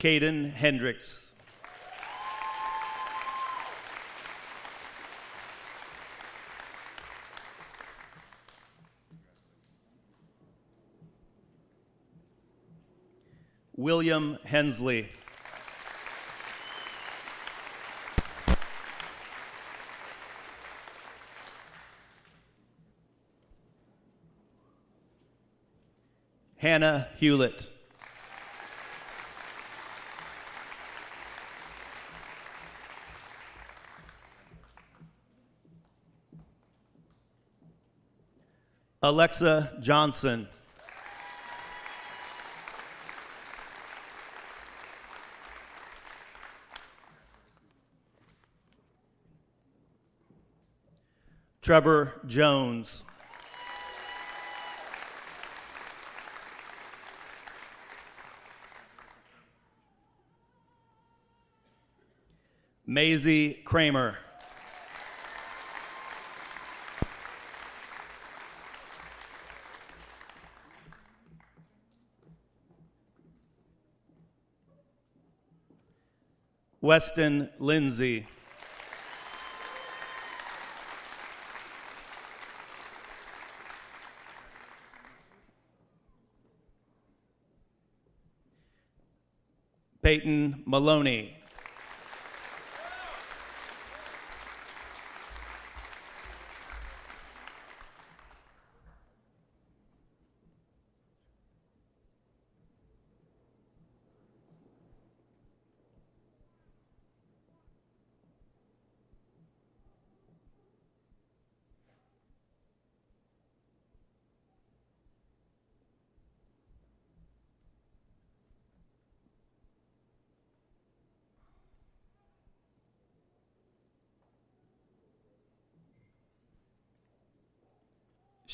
Caden Hendricks. William Hensley. Hannah Hewlett. Alexa Johnson. Trevor Jones. Maisie Kramer. Weston Lindsay. Peyton Maloney.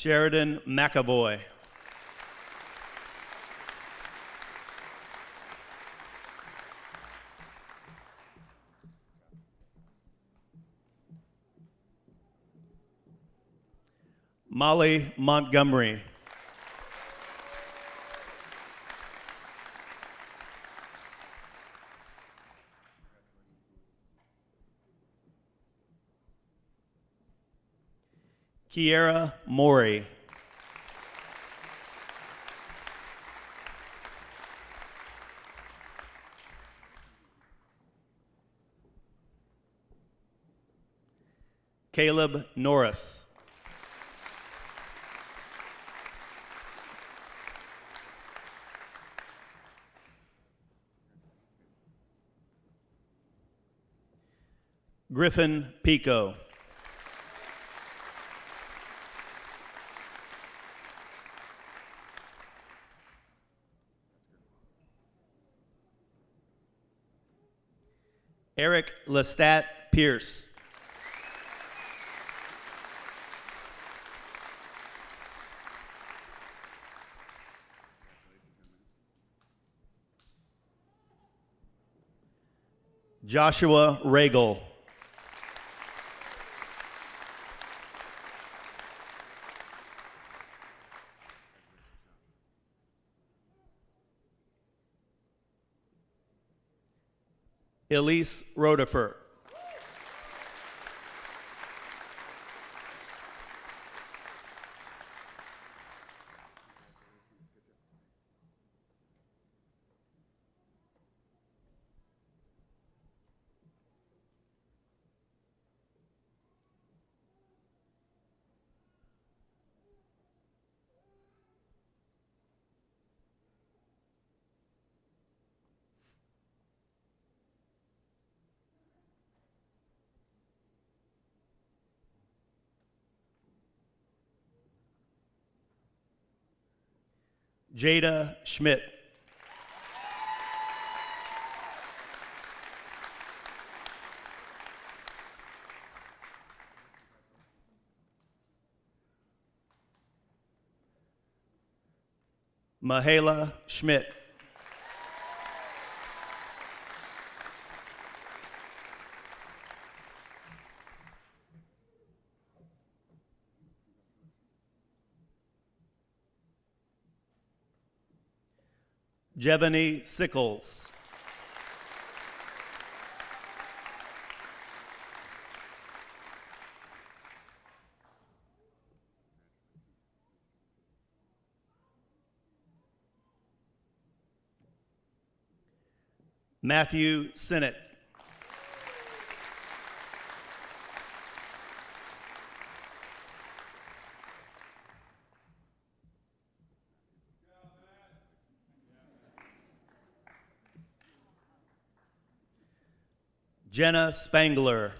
Sheridan McAvoy. Molly Montgomery. Kiera Mori. Caleb Norris. Griffin Pico. Eric Lestat Pierce. Joshua Regal. Elise Rotifer. Jada Schmidt. Mahala Schmidt. Jevany Sickles. Matthew Sinnott. Jenna Spengler.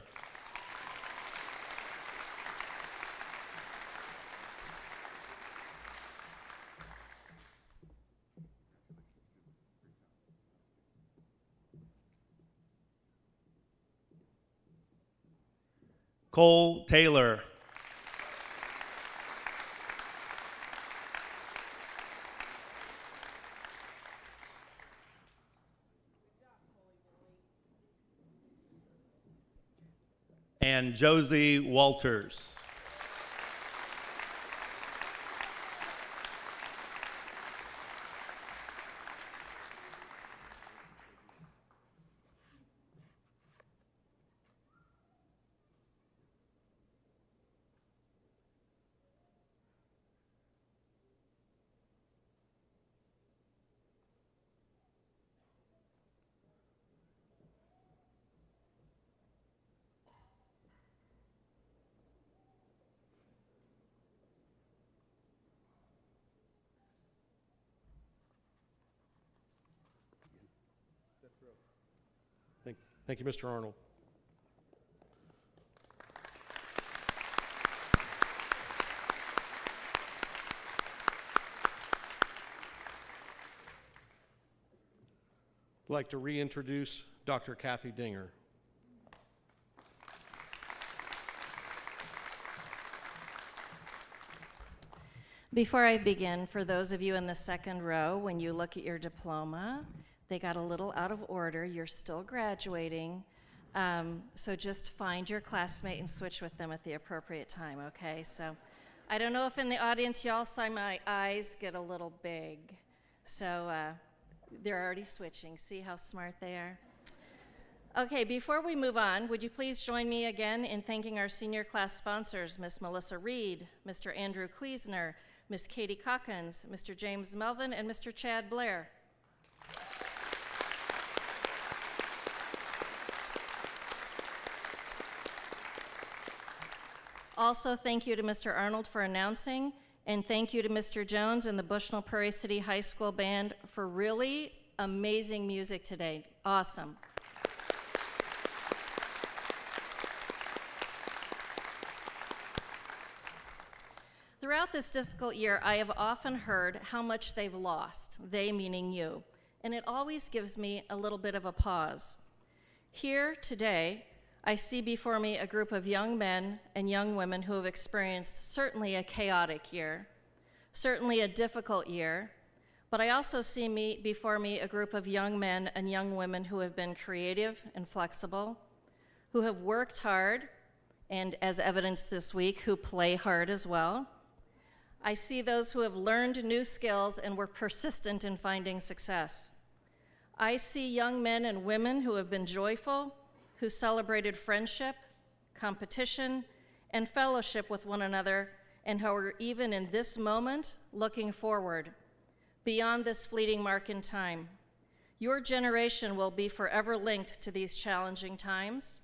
Cole Taylor. And Josie Walters. Thank you, Mr. Arnold. I'd like to reintroduce Dr. Kathy Dinger. Before I begin, for those of you in the second row, when you look at your diploma, they got a little out of order. You're still graduating, so just find your classmate and switch with them at the appropriate time, okay? So I don't know if in the audience y'all saw my eyes get a little big. So they're already switching. See how smart they are? Okay, before we move on, would you please join me again in thanking our senior class sponsors, Miss Melissa Reed, Mr. Andrew Kleesner, Miss Katie Calkins, Mr. James Melvin, and Mr. Chad Blair. Also, thank you to Mr. Arnold for announcing, and thank you to Mr. Jones and the Bushnell-Prairie City High School Band for really amazing music today. Awesome. Throughout this difficult year, I have often heard how much they've lost, they meaning you, and it always gives me a little bit of a pause. Here today, I see before me a group of young men and young women who have experienced certainly a chaotic year, certainly a difficult year, but I also see before me a group of young men and young women who have been creative and flexible, who have worked hard, and as evidenced this week, who play hard as well. I see those who have learned new skills and were persistent in finding success. I see young men and women who have been joyful, who celebrated friendship, competition, and fellowship with one another, and who are even in this moment looking forward, beyond this fleeting mark in time. Your generation will be forever linked to these challenging times.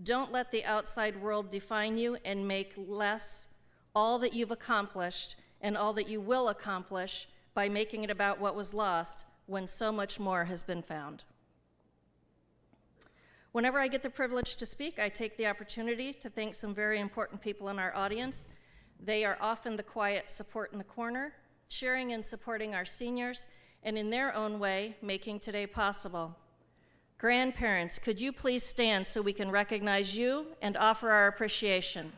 Don't let the outside world define you and make less all that you've accomplished and all that you will accomplish by making it about what was lost when so much more has been found. Whenever I get the privilege to speak, I take the opportunity to thank some very important people in our audience. They are often the quiet support in the corner, cheering and supporting our seniors, and in their own way, making today possible. Grandparents, could you please stand so we can recognize you and offer our appreciation?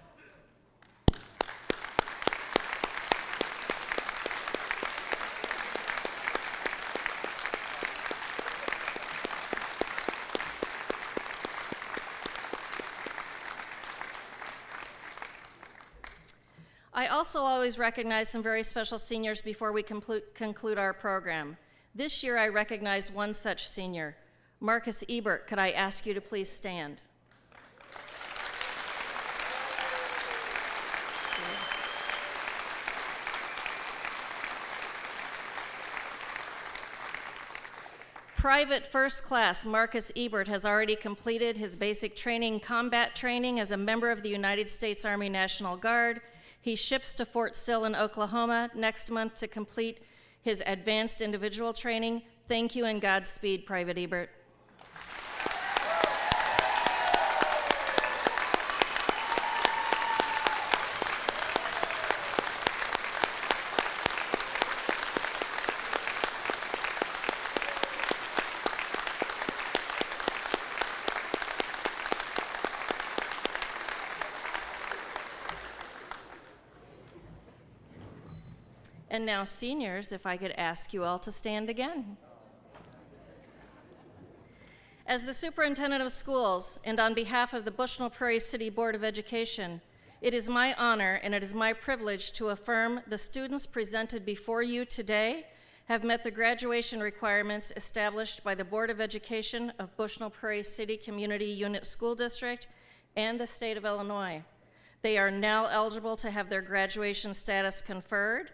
I also always recognize some very special seniors before we conclude our program. This year I recognize one such senior. Marcus Ebert, could I ask you to please stand? Private First Class Marcus Ebert has already completed his basic training, combat training as a member of the United States Army National Guard. He ships to Fort Sill in Oklahoma next month to complete his advanced individual training. Thank you and Godspeed, Private Ebert. And now, seniors, if I could ask you all to stand again. As the superintendent of schools, and on behalf of the Bushnell-Prairie City Board of Education, it is my honor and it is my privilege to affirm the students presented before you today have met the graduation requirements established by the Board of Education of Bushnell-Prairie City Community Unit School District and the state of Illinois. They are now eligible to have their graduation status conferred.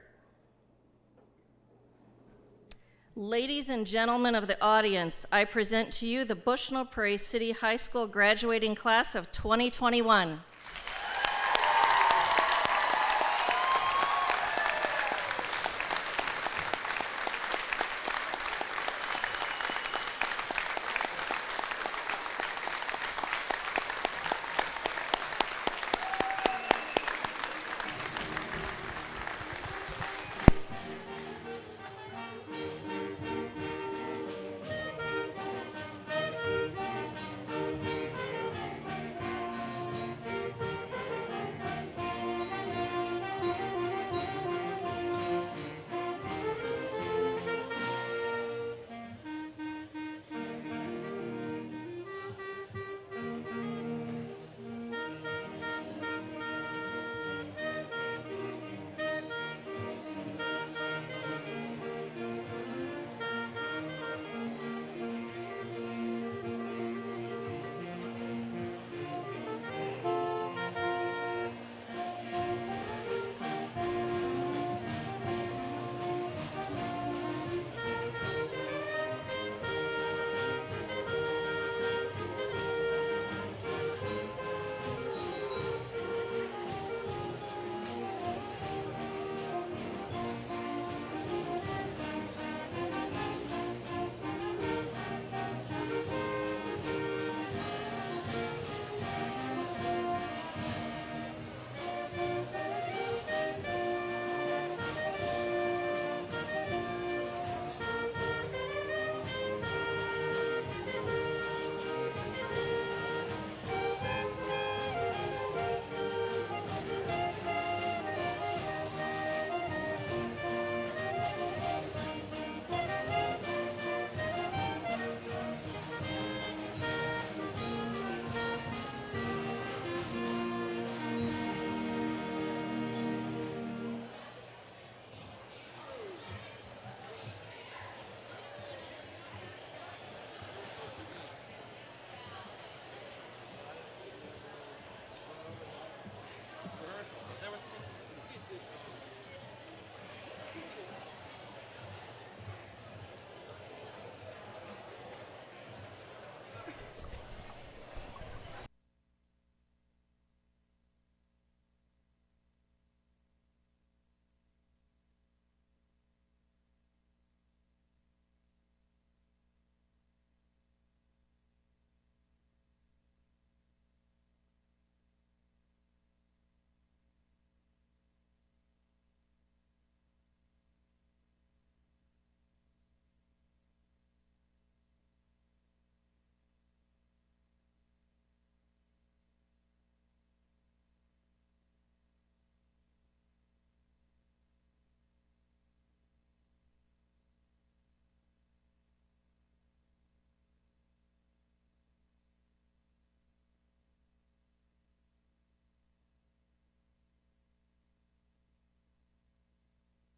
Ladies and gentlemen of the audience, I present to you the Bushnell-Prairie City High School graduating class of 2021.